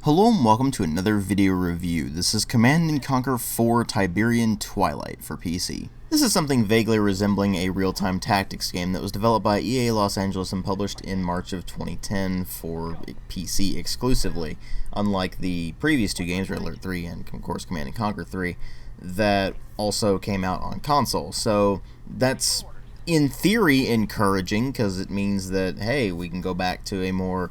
Hello and welcome to another video review. This is Command & Conquer 4 Tiberian Twilight for PC. This is something vaguely resembling a real-time tactics game that was developed by EA Los Angeles and published in March of 2010 for PC exclusively, unlike the previous two games, Red Alert 3 and of course Command & Conquer 3, that also came out on console. So that's in theory encouraging, because it means that, hey, we can go back to a more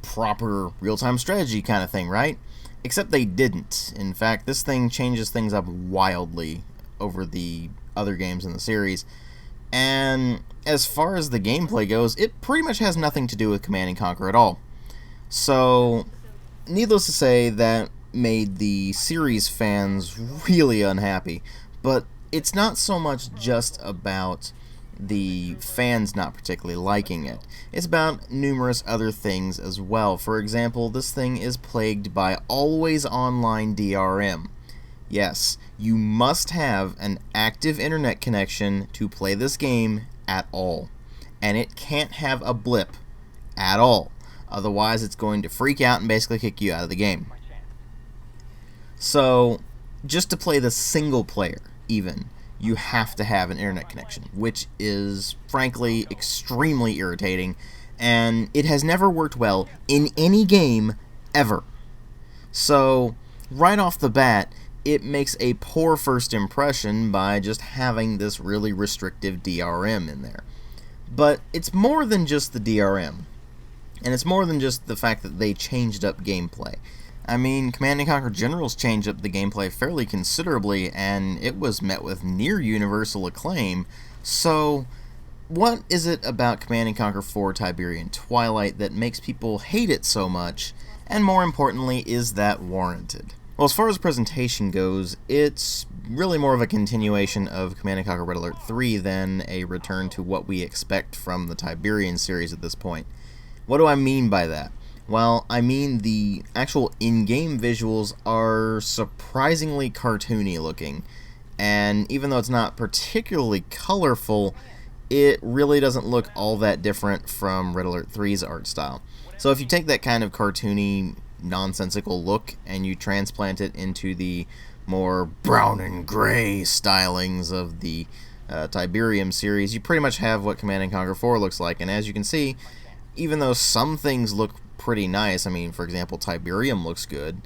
proper real-time strategy kind of thing, right? Except they didn't. In fact, this thing changes things up wildly over the other games in the series, and as far as the gameplay goes, it pretty much has nothing to do with Command & Conquer at all. So, needless to say, that made the series fans really unhappy, but it's not so much just about the fans not particularly liking it. It's about numerous other things as well. For example, this thing is plagued by always online DRM. Yes, you must have an active internet connection to play this game at all. And it can't have a blip at all. Otherwise it's going to freak out and basically kick you out of the game. So, just to play the single player, even, you have to have an internet connection, which is, frankly, extremely irritating, and it has never worked well in any game, ever. So, right off the bat, it makes a poor first impression by just having this really restrictive DRM in there. But it's more than just the DRM, and it's more than just the fact that they changed up gameplay. I mean, Command & Conquer Generals changed up the gameplay fairly considerably, and it was met with near universal acclaim. So, what is it about Command & Conquer 4 Tiberian Twilight that makes people hate it so much, and more importantly, is that warranted? Well, as far as presentation goes, it's really more of a continuation of Command & Conquer Red Alert 3 than a return to what we expect from the Tiberian series at this point. What do I mean by that? Well, I mean the actual in-game visuals are surprisingly cartoony looking, and even though it's not particularly colorful, it really doesn't look all that different from Red Alert 3's art style. So if you take that kind of cartoony, nonsensical look and you transplant it into the more brown and gray stylings of the Tiberium series, you pretty much have what Command & Conquer 4 looks like. And as you can see, even though some things look pretty nice, I mean, for example, Tiberium looks good,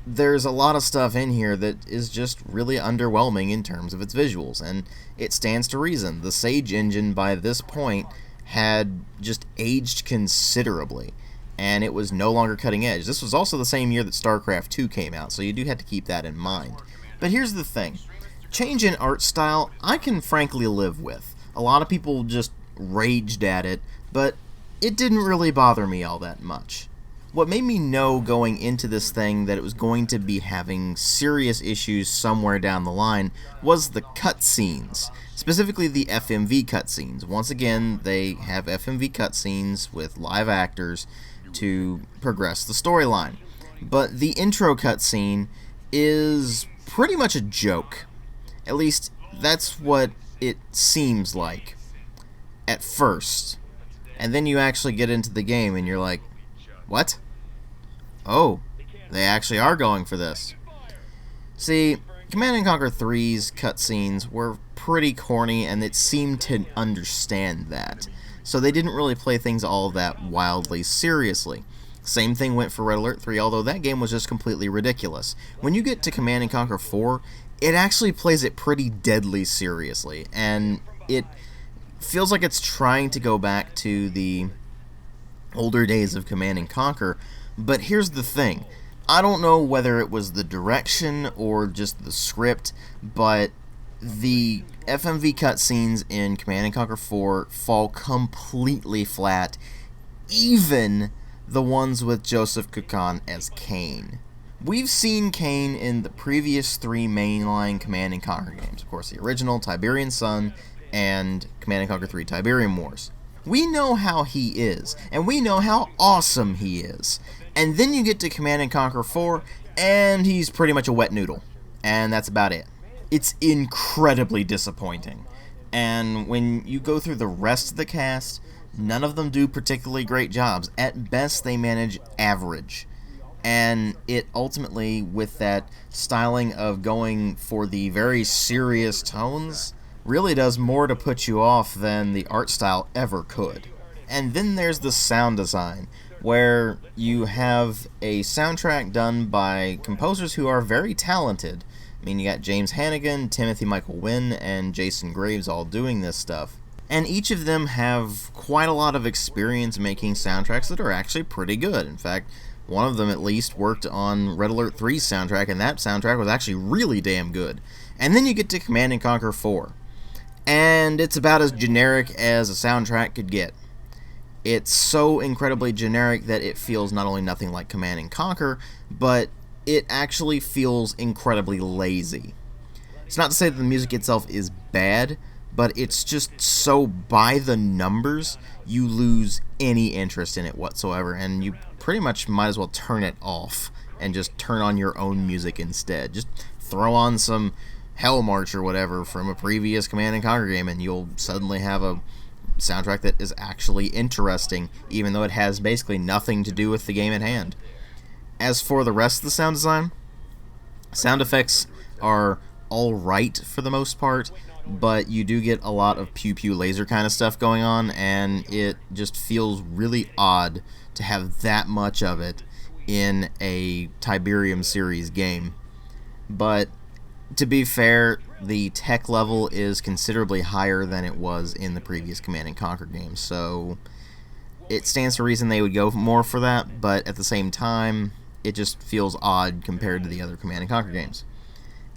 there's a lot of stuff in here that is just really underwhelming in terms of its visuals, and it stands to reason. The Sage engine by this point had just aged considerably, and it was no longer cutting edge. This was also the same year that StarCraft 2 came out, so you do have to keep that in mind. But here's the thing. Change in art style, I can frankly live with. A lot of people just raged at it, but it didn't really bother me all that much. What made me know going into this thing that it was going to be having serious issues somewhere down the line was the cutscenes, specifically the FMV cutscenes. Once again, they have FMV cutscenes with live actors to progress the storyline. But the intro cutscene is pretty much a joke. At least, that's what it seems like at first. And then you actually get into the game and you're like, what? Oh, they actually are going for this. See, Command & Conquer 3's cutscenes were pretty corny, and it seemed to understand that. So they didn't really play things all that wildly seriously. Same thing went for Red Alert 3, although that game was just completely ridiculous. When you get to Command & Conquer 4, it actually plays it pretty deadly seriously, and it feels like it's trying to go back to the older days of Command & Conquer, but here's the thing. I don't know whether it was the direction or just the script, but the FMV cutscenes in Command & Conquer 4 fall completely flat, even the ones with Joseph Kukan as Kane. We've seen Kane in the previous three mainline Command & Conquer games. Of course, the original, Tiberian Sun, and Command & Conquer 3 Tiberium Wars. We know how he is, and we know how awesome he is. And then you get to Command & Conquer 4, and he's pretty much a wet noodle. And that's about it. It's incredibly disappointing. And when you go through the rest of the cast, none of them do particularly great jobs. At best, they manage average. And it ultimately, with that styling of going for the very serious tones, really does more to put you off than the art style ever could. And then there's the sound design, where you have a soundtrack done by composers who are very talented. I mean, you got James Hannigan, Timothy Michael Wynn, and Jason Graves all doing this stuff. And each of them have quite a lot of experience making soundtracks that are actually pretty good. In fact, one of them at least worked on Red Alert 3's soundtrack, and that soundtrack was actually really damn good. And then you get to Command & Conquer 4. And it's about as generic as a soundtrack could get. It's so incredibly generic that it feels not only nothing like Command & Conquer, but it actually feels incredibly lazy. It's not to say that the music itself is bad, but it's just so by the numbers, you lose any interest in it whatsoever, and you pretty much might as well turn it off and just turn on your own music instead. Just throw on some Hell March or whatever from a previous Command & Conquer game, and you'll suddenly have a soundtrack that is actually interesting, even though it has basically nothing to do with the game at hand. As for the rest of the sound design, sound effects are alright for the most part, but you do get a lot of pew-pew laser kind of stuff going on, and it just feels really odd to have that much of it in a Tiberium series game. But to be fair, the tech level is considerably higher than it was in the previous Command & Conquer games, so it stands to reason they would go more for that, but at the same time, it just feels odd compared to the other Command & Conquer games.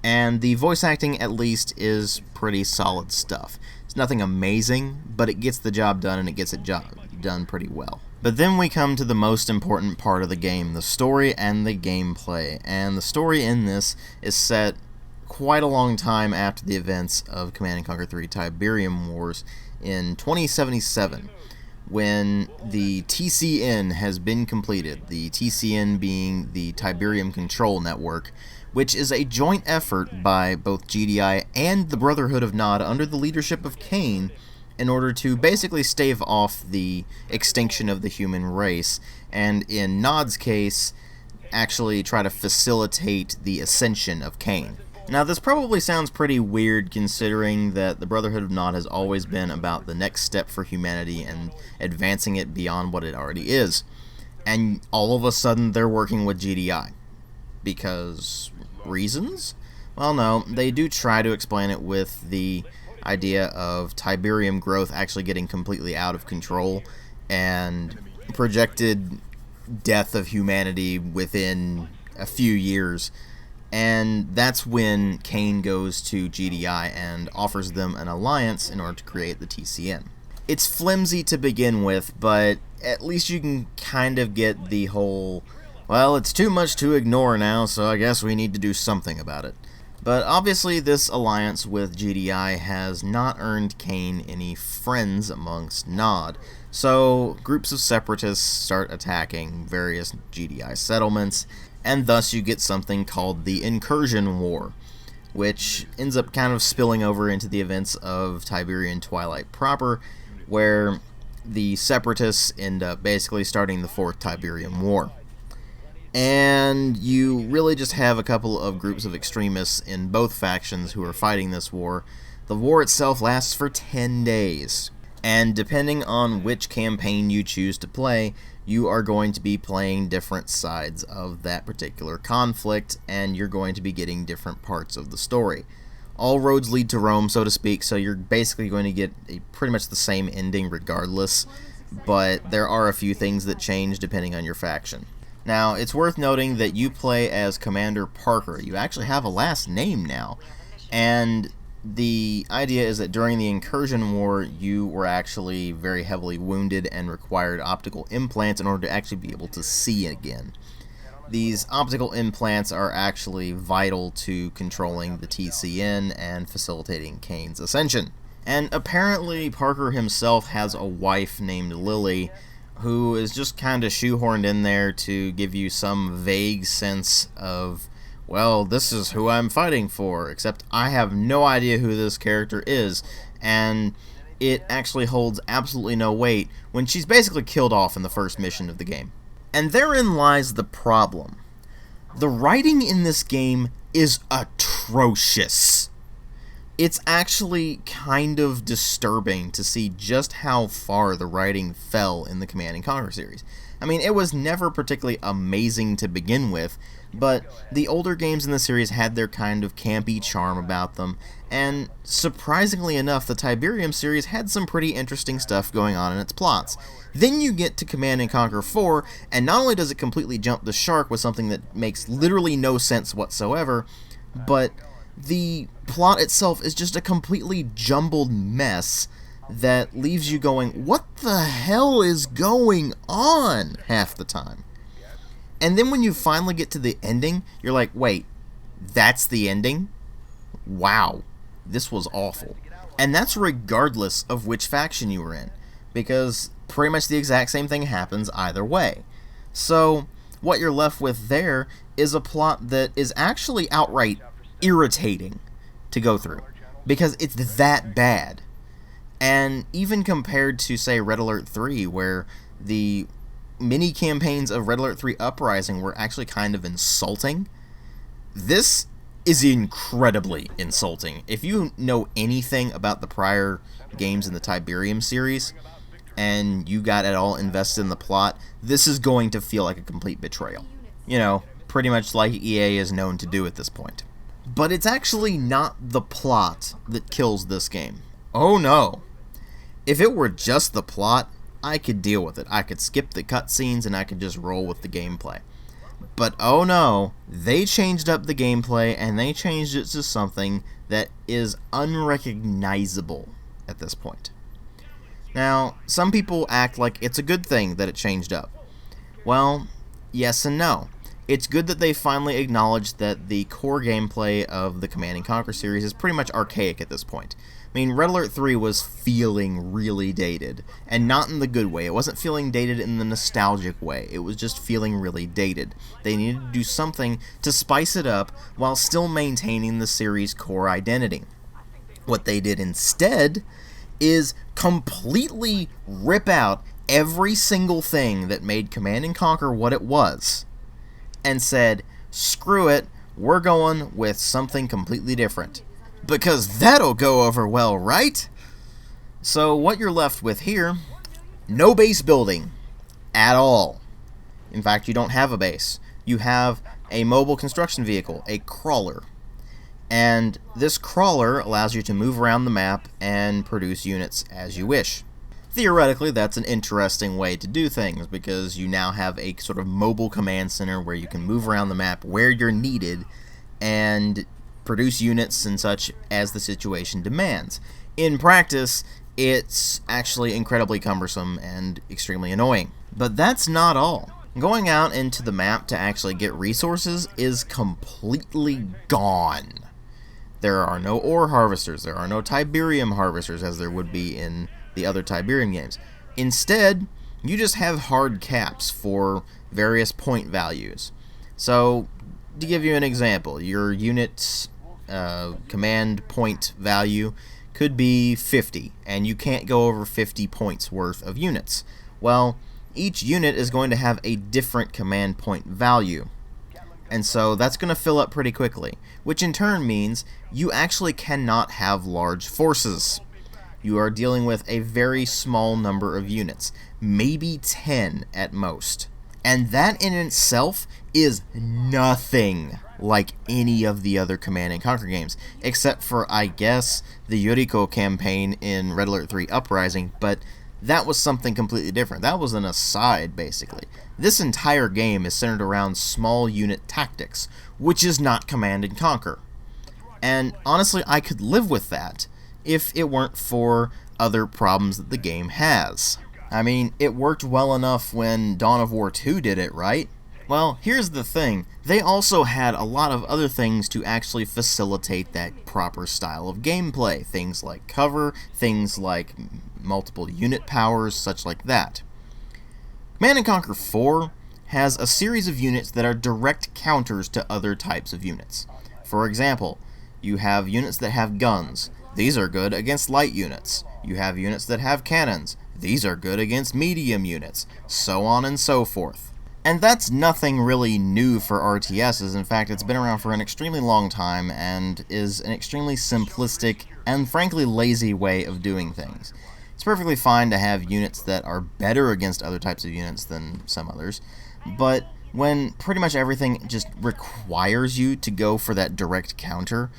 And the voice acting, at least, is pretty solid stuff. It's nothing amazing, but it gets the job done, and it gets it done pretty well. But then we come to the most important part of the game, the story and the gameplay. And the story in this is set quite a long time after the events of Command & Conquer 3 Tiberium Wars in 2077, when the TCN has been completed, the TCN being the Tiberium Control Network, which is a joint effort by both GDI and the Brotherhood of Nod under the leadership of Kane in order to basically stave off the extinction of the human race, and in Nod's case, actually try to facilitate the ascension of Kane. Now, this probably sounds pretty weird considering that the Brotherhood of Nod has always been about the next step for humanity and advancing it beyond what it already is. And all of a sudden, they're working with GDI. Because reasons? Well, no, they do try to explain it with the idea of Tiberium growth actually getting completely out of control and projected death of humanity within a few years. And that's when Kane goes to GDI and offers them an alliance in order to create the TCN. It's flimsy to begin with, but at least you can kind of get the whole, well, it's too much to ignore now, so I guess we need to do something about it. But obviously this alliance with GDI has not earned Kane any friends amongst Nod, so groups of separatists start attacking various GDI settlements, and thus you get something called the Incursion War, which ends up kind of spilling over into the events of Tiberian Twilight proper, where the separatists end up basically starting the Fourth Tiberium War. And you really just have a couple of groups of extremists in both factions who are fighting this war. The war itself lasts for 10 days, and depending on which campaign you choose to play, you are going to be playing different sides of that particular conflict, and you're going to be getting different parts of the story. All roads lead to Rome, so to speak, so you're basically going to get pretty much the same ending regardless, but there are a few things that change depending on your faction. Now, it's worth noting that you play as Commander Parker. You actually have a last name now, and the idea is that during the Incursion War, you were actually very heavily wounded and required optical implants in order to actually be able to see again. These optical implants are actually vital to controlling the TCN and facilitating Kane's ascension. And apparently Parker himself has a wife named Lily, who is just kind of shoehorned in there to give you some vague sense of, well, this is who I'm fighting for, except I have no idea who this character is, and it actually holds absolutely no weight when she's basically killed off in the first mission of the game. And therein lies the problem. The writing in this game is atrocious. It's actually kind of disturbing to see just how far the writing fell in the Command & Conquer series. I mean, it was never particularly amazing to begin with, but the older games in the series had their kind of campy charm about them, and surprisingly enough, the Tiberium series had some pretty interesting stuff going on in its plots. Then you get to Command & Conquer 4, and not only does it completely jump the shark with something that makes literally no sense whatsoever, but the plot itself is just a completely jumbled mess that leaves you going, what the hell is going on half the time? And then when you finally get to the ending, you're like, wait, that's the ending? Wow, this was awful. And that's regardless of which faction you were in, because pretty much the exact same thing happens either way. So what you're left with there is a plot that is actually outright irritating to go through, because it's that bad. And even compared to, say, Red Alert 3, where the mini-campaigns of Red Alert 3 Uprising were actually kind of insulting, this is incredibly insulting. If you know anything about the prior games in the Tiberium series, and you got at all invested in the plot, this is going to feel like a complete betrayal. You know, pretty much like EA is known to do at this point. But it's actually not the plot that kills this game. Oh no. If it were just the plot, I could deal with it. I could skip the cutscenes and I could just roll with the gameplay. But oh no, they changed up the gameplay and they changed it to something that is unrecognizable at this point. Now, some people act like it's a good thing that it changed up. Well, yes and no. It's good that they finally acknowledged that the core gameplay of the Command & Conquer series is pretty much archaic at this point. I mean, Red Alert 3 was feeling really dated, and not in the good way. It wasn't feeling dated in the nostalgic way. It was just feeling really dated. They needed to do something to spice it up while still maintaining the series' core identity. What they did instead is completely rip out every single thing that made Command & Conquer what it was, and said, screw it, we're going with something completely different. Because that'll go over well, right? So what you're left with here, no base building at all. In fact, you don't have a base. You have a mobile construction vehicle, a crawler. And this crawler allows you to move around the map and produce units as you wish. Theoretically, that's an interesting way to do things, because you now have a sort of mobile command center where you can move around the map where you're needed and produce units and such as the situation demands. In practice, it's actually incredibly cumbersome and extremely annoying. But that's not all. Going out into the map to actually get resources is completely gone. There are no ore harvesters, there are no Tiberium harvesters as there would be in the other Tiberium games. Instead, you just have hard caps for various point values. So, to give you an example, your unit's command point value could be 50, and you can't go over 50 points worth of units. Well, each unit is going to have a different command point value, and so that's going to fill up pretty quickly, which in turn means you actually cannot have large forces. You are dealing with a very small number of units, maybe 10 at most. And that in itself is nothing like any of the other Command & Conquer games, except for, I guess, the Yuriko campaign in Red Alert 3 Uprising, but that was something completely different. That was an aside, basically. This entire game is centered around small unit tactics, which is not Command & Conquer. And honestly, I could live with that if it weren't for other problems that the game has. I mean, it worked well enough when Dawn of War 2 did it, right? Well, here's the thing. They also had a lot of other things to actually facilitate that proper style of gameplay. Things like cover, things like multiple unit powers, such like that. Command & Conquer 4 has a series of units that are direct counters to other types of units. For example, you have units that have guns. These are good against light units. You have units that have cannons. These are good against medium units. So on and so forth. And that's nothing really new for RTSs. In fact, it's been around for an extremely long time and is an extremely simplistic and frankly lazy way of doing things. It's perfectly fine to have units that are better against other types of units than some others, but when pretty much everything just requires you to go for that direct counter,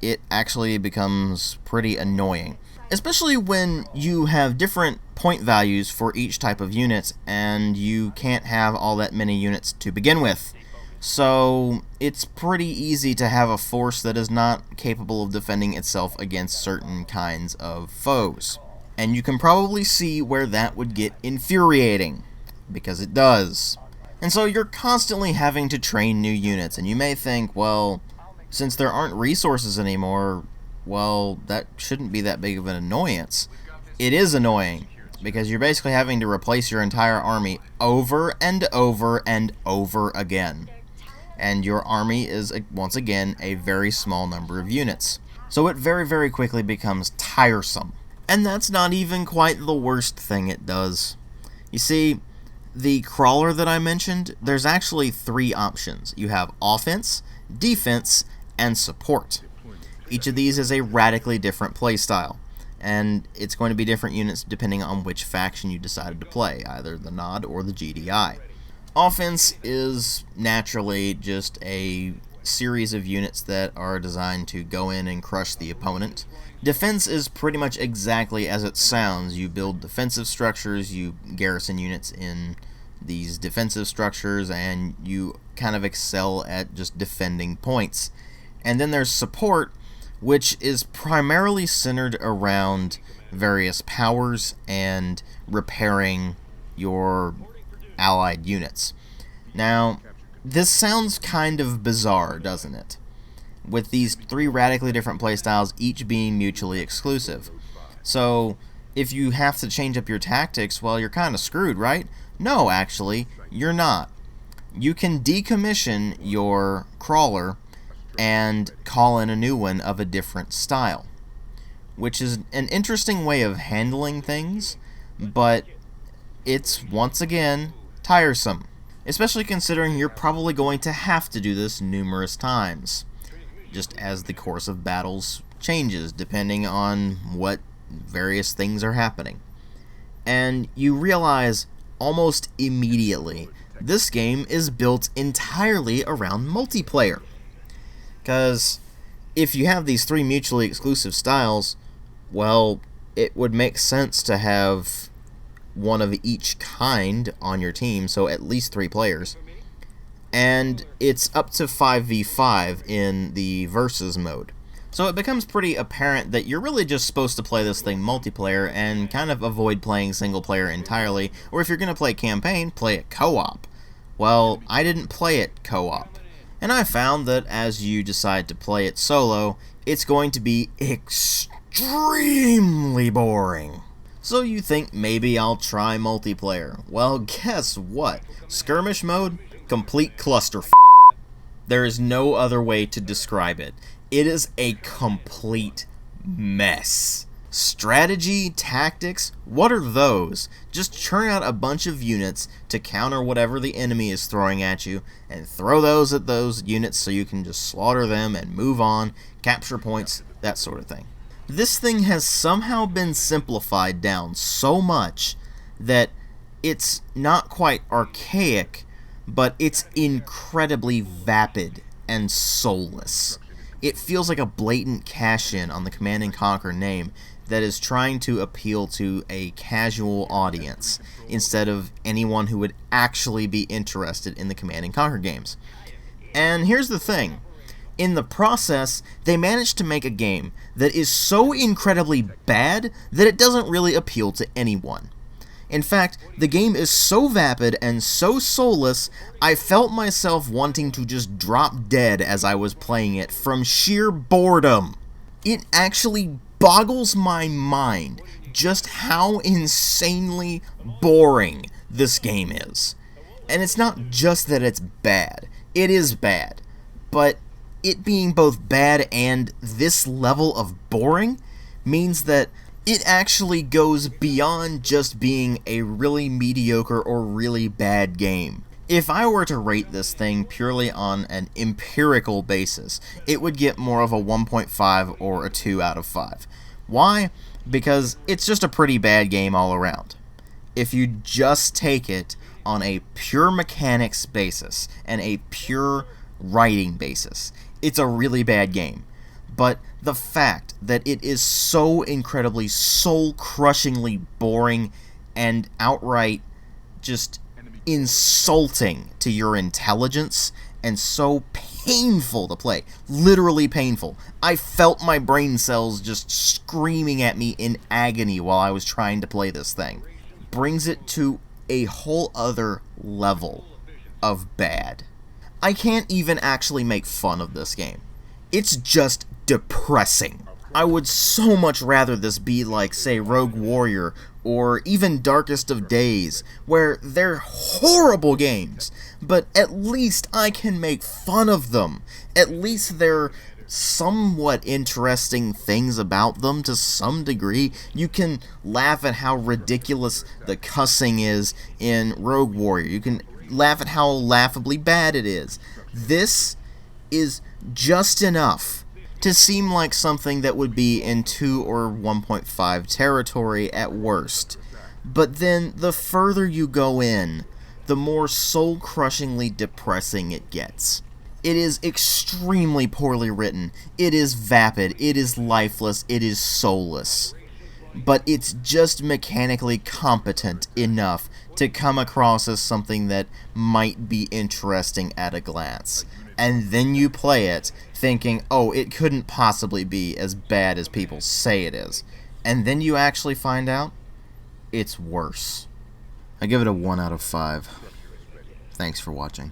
it actually becomes pretty annoying. Especially when you have different point values for each type of unit, and you can't have all that many units to begin with. So it's pretty easy to have a force that is not capable of defending itself against certain kinds of foes. And you can probably see where that would get infuriating, because it does. And so you're constantly having to train new units, and you may think, well, since there aren't resources anymore, well, that shouldn't be that big of an annoyance. It is annoying, because you're basically having to replace your entire army over and over and over again. And your army is, once again, a very small number of units. So it very, very quickly becomes tiresome. And that's not even quite the worst thing it does. You see, the crawler that I mentioned, there's actually 3 options. You have offense, defense, and support. Each of these is a radically different playstyle, and it's going to be different units depending on which faction you decided to play, either the Nod or the GDI. Offense is naturally just a series of units that are designed to go in and crush the opponent. Defense is pretty much exactly as it sounds. You build defensive structures, you garrison units in these defensive structures, and you kind of excel at just defending points. And then there's support, which is primarily centered around various powers and repairing your allied units. Now, this sounds kind of bizarre, doesn't it? With these 3 radically different playstyles, each being mutually exclusive. So, if you have to change up your tactics, well, you're kind of screwed, right? No, actually, you're not. You can decommission your crawler and call in a new one of a different style, which is an interesting way of handling things, but it's, once again, tiresome, especially considering you're probably going to have to do this numerous times, just as the course of battles changes depending on what various things are happening. And you realize almost immediately this game is built entirely around multiplayer. Because if you have these 3 mutually exclusive styles, well, it would make sense to have one of each kind on your team, so at least 3 players. And it's up to 5v5 in the versus mode. So it becomes pretty apparent that you're really just supposed to play this thing multiplayer and kind of avoid playing single player entirely, or if you're going to play campaign, play it co-op. Well, I didn't play it co-op. And I found that as you decide to play it solo, it's going to be extremely boring. So you think maybe I'll try multiplayer. Well, guess what? Skirmish mode? Complete cluster. There is no other way to describe it. It is a complete mess. Strategy, tactics, what are those? Just churn out a bunch of units to counter whatever the enemy is throwing at you, and throw those at those units so you can just slaughter them and move on, capture points, that sort of thing. This thing has somehow been simplified down so much that it's not quite archaic, but it's incredibly vapid and soulless. It feels like a blatant cash-in on the Command & Conquer name that is trying to appeal to a casual audience instead of anyone who would actually be interested in the Command & Conquer games. And here's the thing. In the process, they managed to make a game that is so incredibly bad that it doesn't really appeal to anyone. In fact, the game is so vapid and so soulless, I felt myself wanting to just drop dead as I was playing it from sheer boredom. It actually boggles my mind just how insanely boring this game is. And it's not just that it's bad. It is bad. But it being both bad and this level of boring means that it actually goes beyond just being a really mediocre or really bad game. If I were to rate this thing purely on an empirical basis, it would get more of a 1.5 or a 2 out of 5. Why? Because it's just a pretty bad game all around. If you just take it on a pure mechanics basis and a pure writing basis, it's a really bad game. But the fact that it is so incredibly, soul-crushingly boring and outright just insulting to your intelligence and so painful to play, literally painful. I felt my brain cells just screaming at me in agony while I was trying to play this thing. Brings it to a whole other level of bad. I can't even actually make fun of this game. It's just depressing. I would so much rather this be like, say, Rogue Warrior or even Darkest of Days, where they're horrible games, but at least I can make fun of them. At least they're somewhat interesting things about them to some degree. You can laugh at how ridiculous the cussing is in Rogue Warrior. You can laugh at how laughably bad it is. This is just enough to seem like something that would be in 2 or 1.5 territory at worst. But then the further you go in, the more soul-crushingly depressing it gets. It is extremely poorly written, it is vapid, it is lifeless, it is soulless. But it's just mechanically competent enough to come across as something that might be interesting at a glance. And then you play it, thinking, oh, it couldn't possibly be as bad as people say it is. And then you actually find out, it's worse. I give it a 1 out of 5. Thanks for watching.